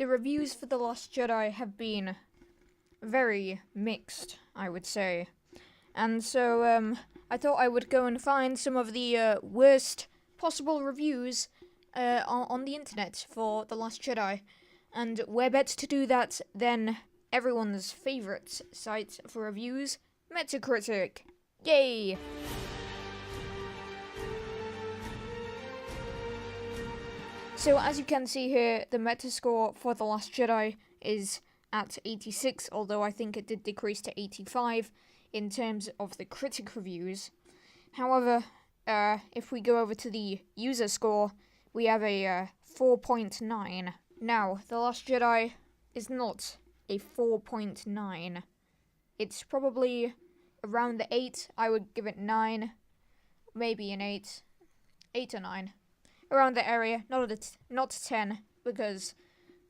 the reviews for The Last Jedi have been very mixed, I would say. And so, I thought I would go and find some of the worst possible reviews on the internet for The Last Jedi. And where better to do that than everyone's favourite site for reviews, Metacritic. Yay! So as you can see here, the Metascore for The Last Jedi is at 86, although I think it did decrease to 85 in terms of the critic reviews. However, if we go over to the user score, we have a 4.9. Now, The Last Jedi is not a 4.9. It's probably around the 8. I would give it 9, maybe an 8. 8 or 9. Around the area, not 10, because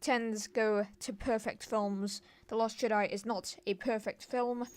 10s go to perfect films. The Last Jedi is not a perfect film.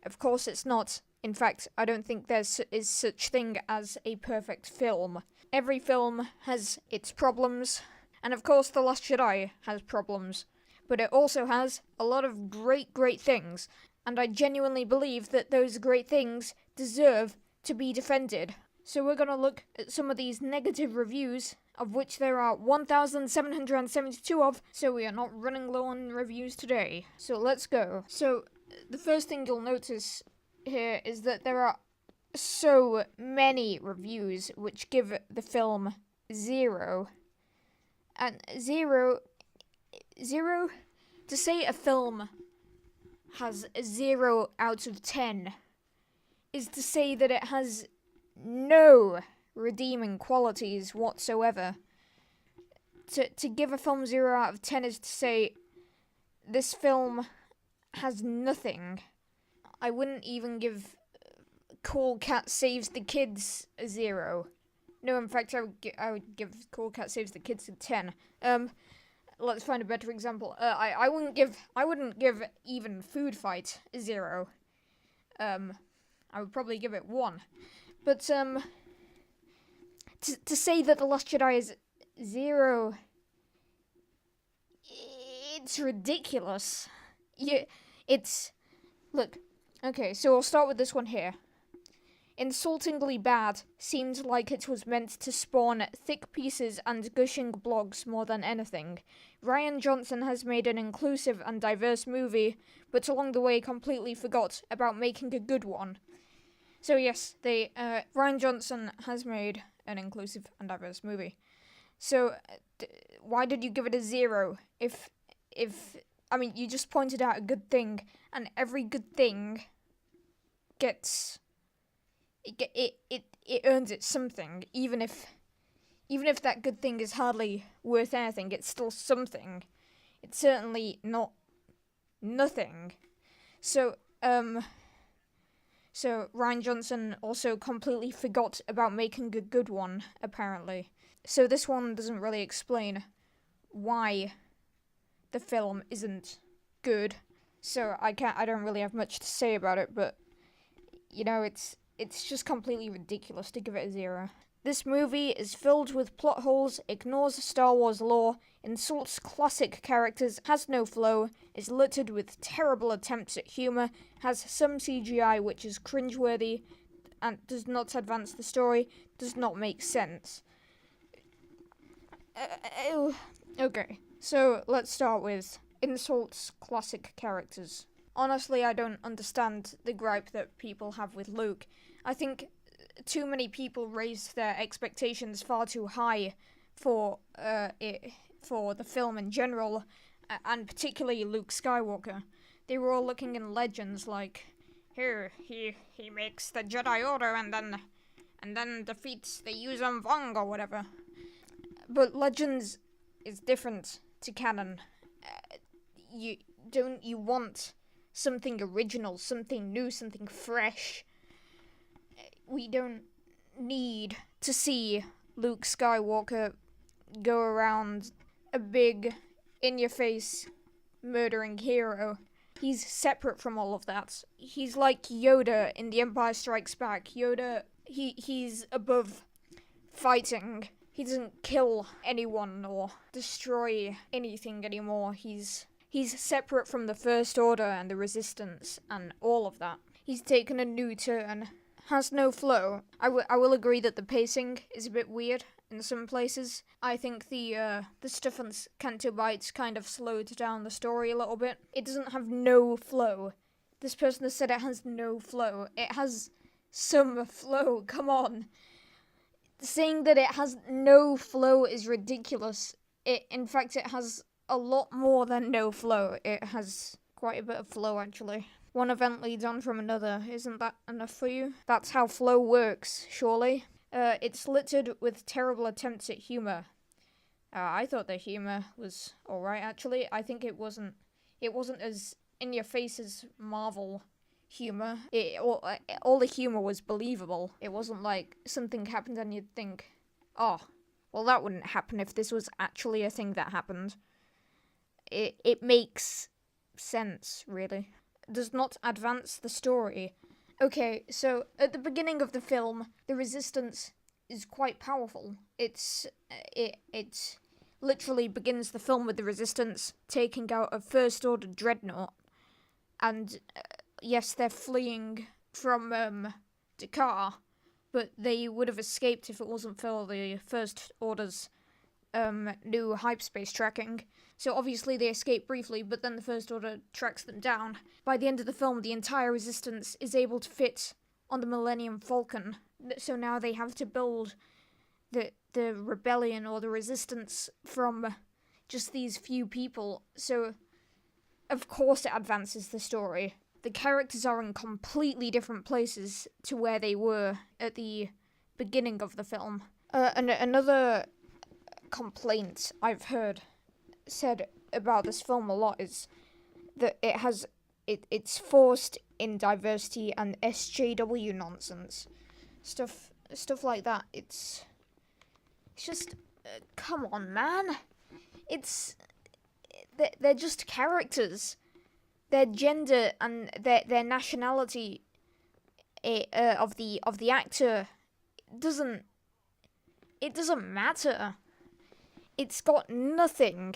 Of course it's not. In fact, I don't think there is such thing as a perfect film. Every film has its problems, and of course The Last Jedi has problems. But it also has a lot of great things, and I genuinely believe that those great things deserve to be defended. So we're going to look at some of these negative reviews, of which there are 1,772 of, so we are not running low on reviews today. So let's go. So the first thing you'll notice here is that there are so many reviews which give the film 0. And 0, to say a film has a 0 out of 10 is to say that it has no redeeming qualities whatsoever. To give a film 0 out of 10 is to say this film has nothing. I wouldn't even give Cool Cat Saves the Kids a 0. No, in fact, I would give Cool Cat Saves the Kids a 10. Let's find a better example. I wouldn't give even Food Fight a 0. I would probably give it 1. But, to say that The Last Jedi is 0, it's ridiculous. Look, okay, so I'll start with this one here. Insultingly bad seemed like it was meant to spawn thick pieces and gushing blogs more than anything. Rian Johnson has made an inclusive and diverse movie, but along the way completely forgot about making a good one. So yes, Rian Johnson has made an inclusive and diverse movie. So, why did you give it a 0? I mean, you just pointed out a good thing, and every good thing gets... It earns it something, even if that good thing is hardly worth anything, it's still something. It's certainly not nothing. So Rian Johnson also completely forgot about making a good one, apparently. So this one doesn't really explain why the film isn't good. So I don't really have much to say about it, but you know, it's just completely ridiculous to give it a 0. This movie is filled with plot holes, ignores Star Wars lore, insults classic characters, has no flow, is littered with terrible attempts at humor, has some CGI which is cringeworthy, and does not advance the story, does not make sense. Okay, so let's start with insults classic characters. Honestly, I don't understand the gripe that people have with Luke. I think too many people raised their expectations far too high for the film in general, and particularly Luke Skywalker. They were all looking in Legends like, here, he makes the Jedi Order and then defeats the Yuzhan Vong or whatever. But Legends is different to canon. You want something original, something new, something fresh. We don't need to see Luke Skywalker go around a big, in-your-face, murdering hero. He's separate from all of that. He's like Yoda in The Empire Strikes Back. Yoda, he's above fighting. doesn't kill anyone or destroy anything anymore. He's separate from the First Order and the Resistance and all of that. He's taken a new turn. Has no flow. I will agree that the pacing is a bit weird in some places. I think the stuff on Canto Bites kind of slowed down the story a little bit. It doesn't have no flow. This person has said it has no flow. It has some flow, come on. Saying that it has no flow is ridiculous. In fact, it has a lot more than no flow. It has quite a bit of flow, actually. One event leads on from another. Isn't that enough for you? That's how flow works, surely. It's littered with terrible attempts at humour. I thought the humour was alright, actually. I think it wasn't as in-your-face as Marvel humour. All the humour was believable. It wasn't like something happened and you'd think, oh, well that wouldn't happen if this was actually a thing that happened. It makes sense, really. Does not advance the story. Okay, so at the beginning of the film, the Resistance is quite powerful. It literally begins the film with the Resistance taking out a First Order dreadnought. And yes, they're fleeing from Dakar, but they would have escaped if it wasn't for the First Order's new hyperspace tracking. So obviously they escape briefly, but then the First Order tracks them down. By the end of the film, the entire Resistance is able to fit on the Millennium Falcon. So now they have to build the rebellion or the Resistance from just these few people. So of course it advances the story. The characters are in completely different places to where they were at the beginning of the film. Another complaint I've heard said about this film a lot is that it's forced in diversity and SJW nonsense. Stuff like that. It's just come on, man. They're just characters. Their gender and their nationality of the actor doesn't matter. It's got nothing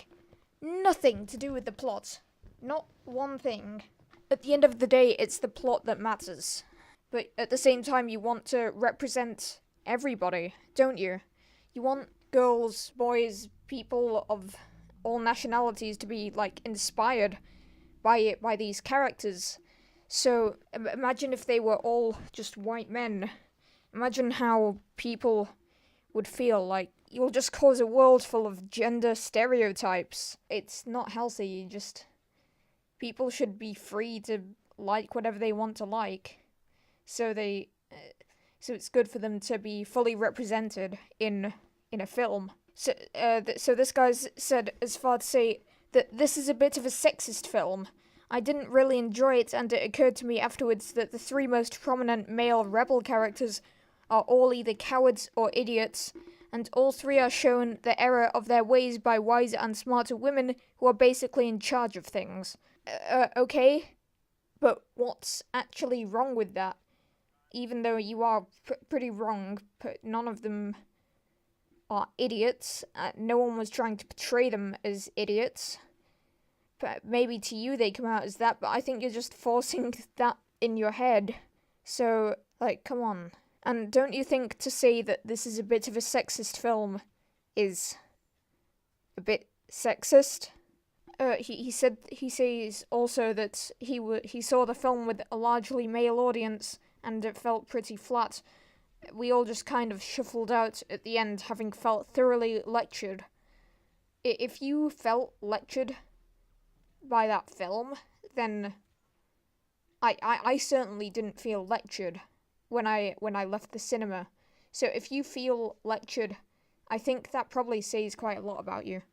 to do with the plot. Not one thing. At the end of the day, it's the plot that matters. But at the same time, you want to represent everybody, don't you? You want girls, boys, people of all nationalities to be, like, inspired by these characters. So, imagine if they were all just white men. Imagine how people would feel. Like, you'll just cause a world full of gender stereotypes. It's not healthy. People should be free to like whatever they want to like. So it's good for them to be fully represented in a film. So this guy's said as far to say that this is a bit of a sexist film. I didn't really enjoy it, and it occurred to me afterwards that the three most prominent male rebel characters are all either cowards or idiots, and all three are shown the error of their ways by wiser and smarter women who are basically in charge of things. Okay, but what's actually wrong with that? Even though you are pretty wrong, but none of them are idiots. No one was trying to portray them as idiots. But maybe to you they come out as that, but I think you're just forcing that in your head. So, like, come on. And don't you think to say that this is a bit of a sexist film is a bit sexist? He says also that he saw the film with a largely male audience and it felt pretty flat. We all just kind of shuffled out at the end, having felt thoroughly lectured. If you felt lectured by that film, then I certainly didn't feel lectured when I left the cinema. So if you feel lectured, I think that probably says quite a lot about you.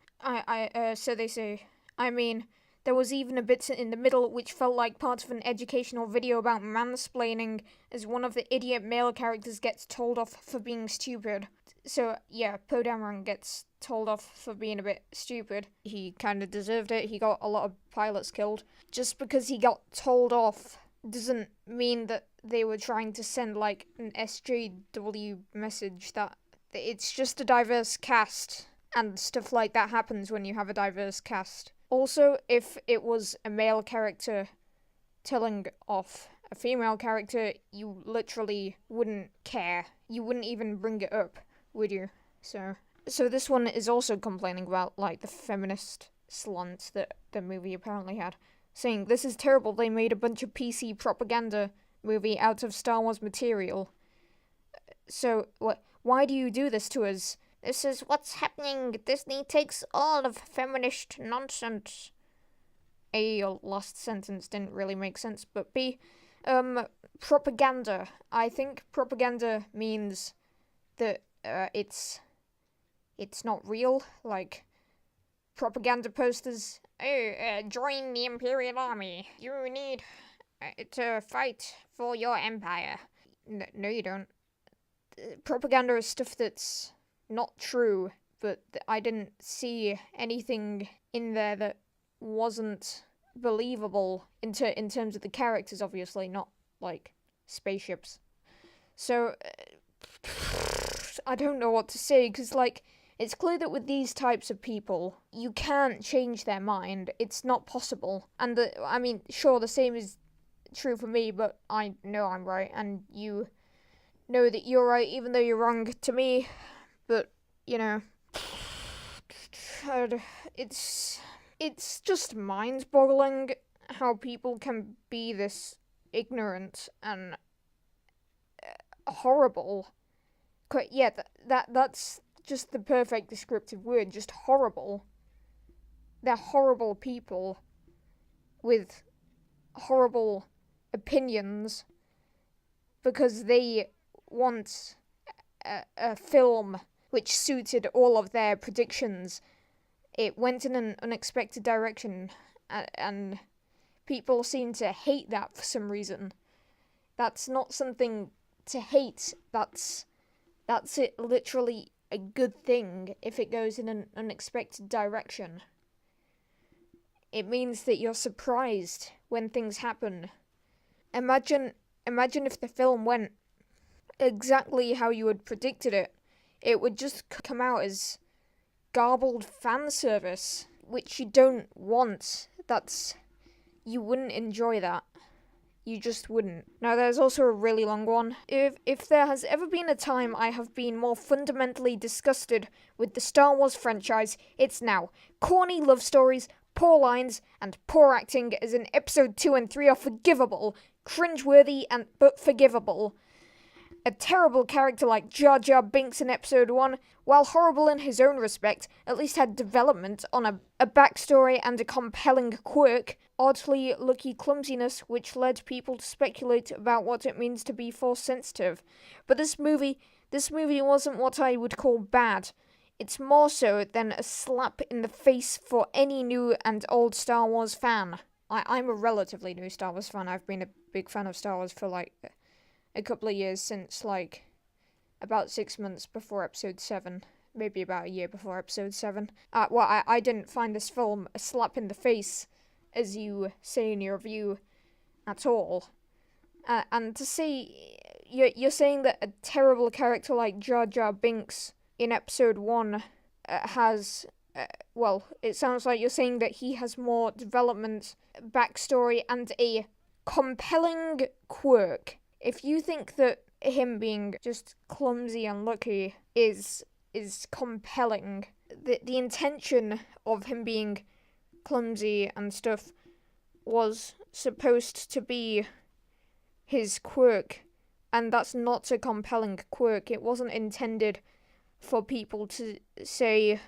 So they say, I mean, there was even a bit in the middle which felt like part of an educational video about mansplaining, as one of the idiot male characters gets told off for being stupid. So, yeah, Poe Dameron gets told off for being a bit stupid. He kind of deserved it. He got a lot of pilots killed. Just because he got told off doesn't mean that they were trying to send, like, an SJW message that it's just a diverse cast, and stuff like that happens when you have a diverse cast. Also, if it was a male character telling off a female character, you literally wouldn't care. You wouldn't even bring it up, would you? So this one is also complaining about, like, the feminist slant that the movie apparently had, saying, "This is terrible, they made a bunch of PC propaganda movie out of Star Wars material. So, why do you do this to us? This is what's happening. Disney takes all of feminist nonsense." A, last sentence didn't really make sense, but B, propaganda. I think propaganda means that, it's not real, like, propaganda posters. "Oh, join the Imperial Army. You need to fight for your empire." No, you don't. Propaganda is stuff that's not true, but I didn't see anything in there that wasn't believable in terms of the characters, obviously, not, like, spaceships. So, I don't know what to say, because, like, it's clear that with these types of people, you can't change their mind. It's not possible. And, I mean, sure, the same is true for me, but I know I'm right, and you know that you're right, even though you're wrong to me. But, you know, it's just mind-boggling how people can be this ignorant and horrible. Yeah, that's just the perfect descriptive word, just horrible. They're horrible people with horrible opinions because they want a film which suited all of their predictions. It went in an unexpected direction, and people seem to hate that for some reason. That's not something to hate. That's it, literally a good thing if it goes in an unexpected direction. It means that you're surprised when things happen. Imagine if the film went exactly how you had predicted it. It would just come out as garbled fan service, which you don't want. You wouldn't enjoy that. You just wouldn't. Now, there's also a really long one. If there has ever been a time I have been more fundamentally disgusted with the Star Wars franchise, it's now. Corny love stories, poor lines, and poor acting as in Episode 2 and 3 are forgivable, cringeworthy, but forgivable. A terrible character like Jar Jar Binks in Episode 1, while horrible in his own respect, at least had development on a backstory and a compelling quirk, oddly lucky clumsiness which led people to speculate about what it means to be Force-sensitive. But this movie wasn't what I would call bad. It's more so than a slap in the face for any new and old Star Wars fan. I'm a relatively new Star Wars fan. I've been a big fan of Star Wars for, like, a couple of years, since, like, about 6 months before Episode 7. Maybe about a year before Episode 7. I didn't find this film a slap in the face, as you say in your review, at all. And to say, you're saying that a terrible character like Jar Jar Binks in Episode 1 has, well, it sounds like you're saying that he has more development, backstory, and a compelling quirk. If you think that him being just clumsy and lucky is compelling, the intention of him being clumsy and stuff was supposed to be his quirk, and that's not a compelling quirk. It wasn't intended for people to say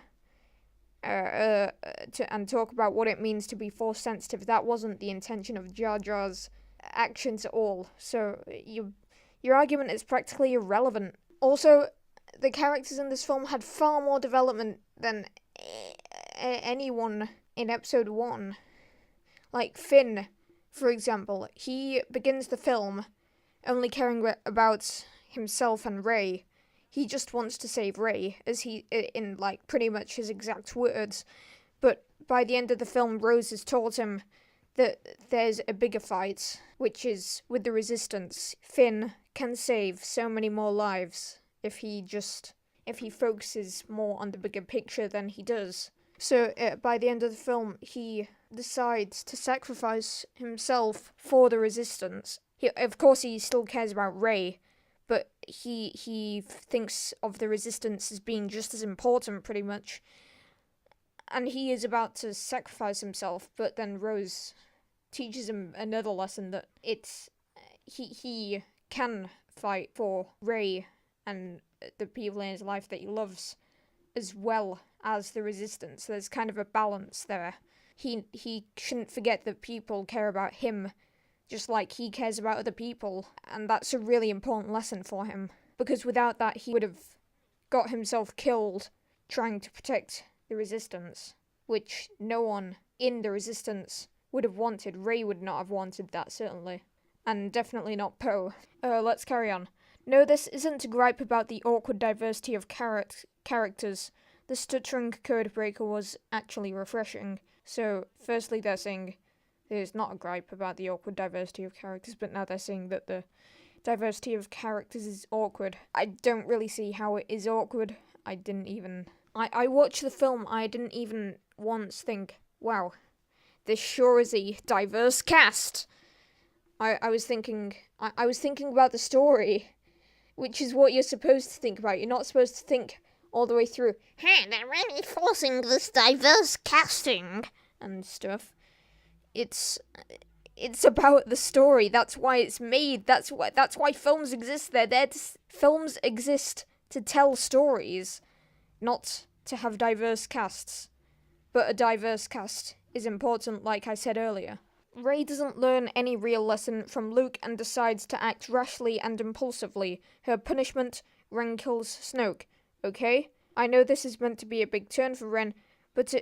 and talk about what it means to be Force sensitive. That wasn't the intention of Jar Jar's actions at all. So your argument is practically irrelevant. Also, the characters in this film had far more development than anyone in Episode 1. Like Finn, for example, he begins the film only caring about himself and Rey. He just wants to save Rey, as he, in, like, pretty much his exact words. But by the end of the film, Rose has taught him that there's a bigger fight, which is with the Resistance. Finn can save so many more lives if he just if he focuses more on the bigger picture than he does. So by the end of the film, he decides to sacrifice himself for the Resistance. Of course, he still cares about Rey, but he thinks of the Resistance as being just as important, pretty much. And he is about to sacrifice himself, but then Rose teaches him another lesson, that he can fight for Rey and the people in his life that he loves, as well as the Resistance. There's kind of a balance there. He shouldn't forget that people care about him just like he cares about other people, and that's a really important lesson for him, because without that he would have got himself killed trying to protect the Resistance, which no one in the Resistance would have wanted. Rey would not have wanted that, certainly. And definitely not Poe. Let's carry on. No, this isn't a gripe about the awkward diversity of characters. The stuttering code breaker was actually refreshing. So, firstly, they're saying there's not a gripe about the awkward diversity of characters, but now they're saying that the diversity of characters is awkward. I don't really see how it is awkward. I watched the film, I didn't even once think, wow, this sure is a diverse cast. I was thinking about the story, which is what you're supposed to think about. You're not supposed to think all the way through, hey, they're really forcing this diverse casting and stuff. It's about the story. That's why it's made. That's why films exist. Films exist to tell stories, not to have diverse casts. But a diverse cast is important, like I said earlier. Rey doesn't learn any real lesson from Luke and decides to act rashly and impulsively. Her punishment, Ren kills Snoke. Okay? I know this is meant to be a big turn for Ren, but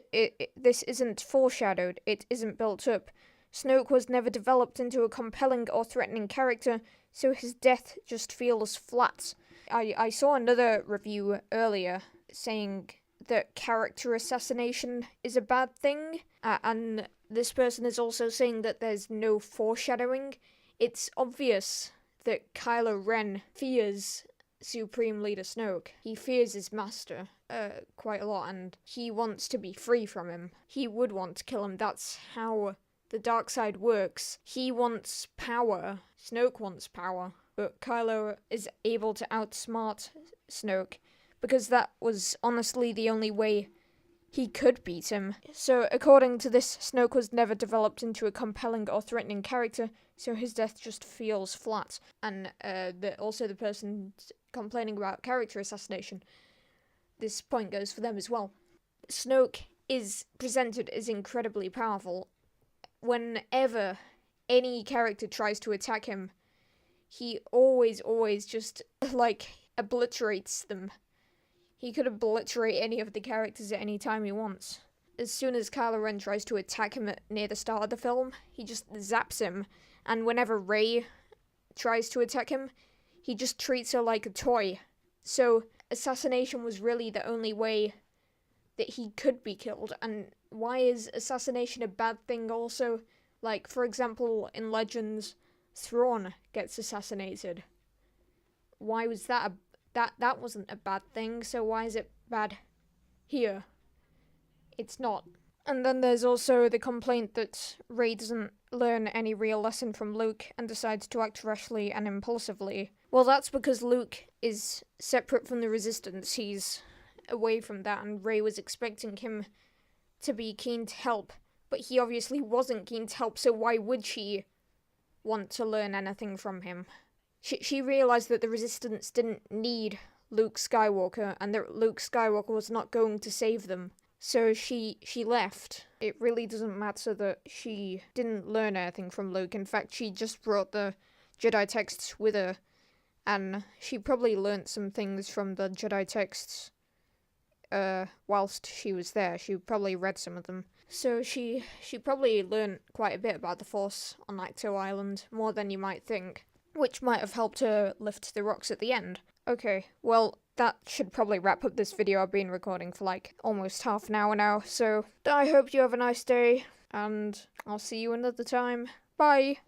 this isn't foreshadowed. It isn't built up. Snoke was never developed into a compelling or threatening character, so his death just feels flat. I saw another review earlier saying that character assassination is a bad thing, and this person is also saying that there's no foreshadowing. It's obvious that Kylo Ren fears Supreme Leader Snoke. He fears his master quite a lot, and he wants to be free from him. He would want to kill him. That's how the dark side works. He wants power. Snoke wants power. But Kylo is able to outsmart Snoke, because that was honestly the only way he could beat him. So, according to this, Snoke was never developed into a compelling or threatening character, so his death just feels flat. And also the person complaining about character assassination, this point goes for them as well. Snoke is presented as incredibly powerful. Whenever any character tries to attack him, he always just, obliterates them. He could obliterate any of the characters at any time he wants. As soon as Kylo Ren tries to attack him near the start of the film, he just zaps him. And whenever Rey tries to attack him, he just treats her like a toy. So, assassination was really the only way that he could be killed. And why is assassination a bad thing also? Like, for example, in Legends, Thrawn gets assassinated. Why was that that wasn't a bad thing, so why is it bad here? It's not. And then there's also the complaint that Rey doesn't learn any real lesson from Luke and decides to act rashly and impulsively. Well, that's because Luke is separate from the Resistance. He's away from that, and Rey was expecting him to be keen to help, but he obviously wasn't keen to help, so why would she want to learn anything from him? She realized that the Resistance didn't need Luke Skywalker, and that Luke Skywalker was not going to save them. So she left. It really doesn't matter that she didn't learn anything from Luke. In fact, she just brought the Jedi texts with her, and she probably learnt some things from the Jedi texts whilst she was there. She probably read some of them. So she probably learnt quite a bit about the Force on Acto Island, more than you might think, which might have helped her lift the rocks at the end. Okay, well, that should probably wrap up this video. I've been recording for almost half an hour now, so I hope you have a nice day, and I'll see you another time. Bye!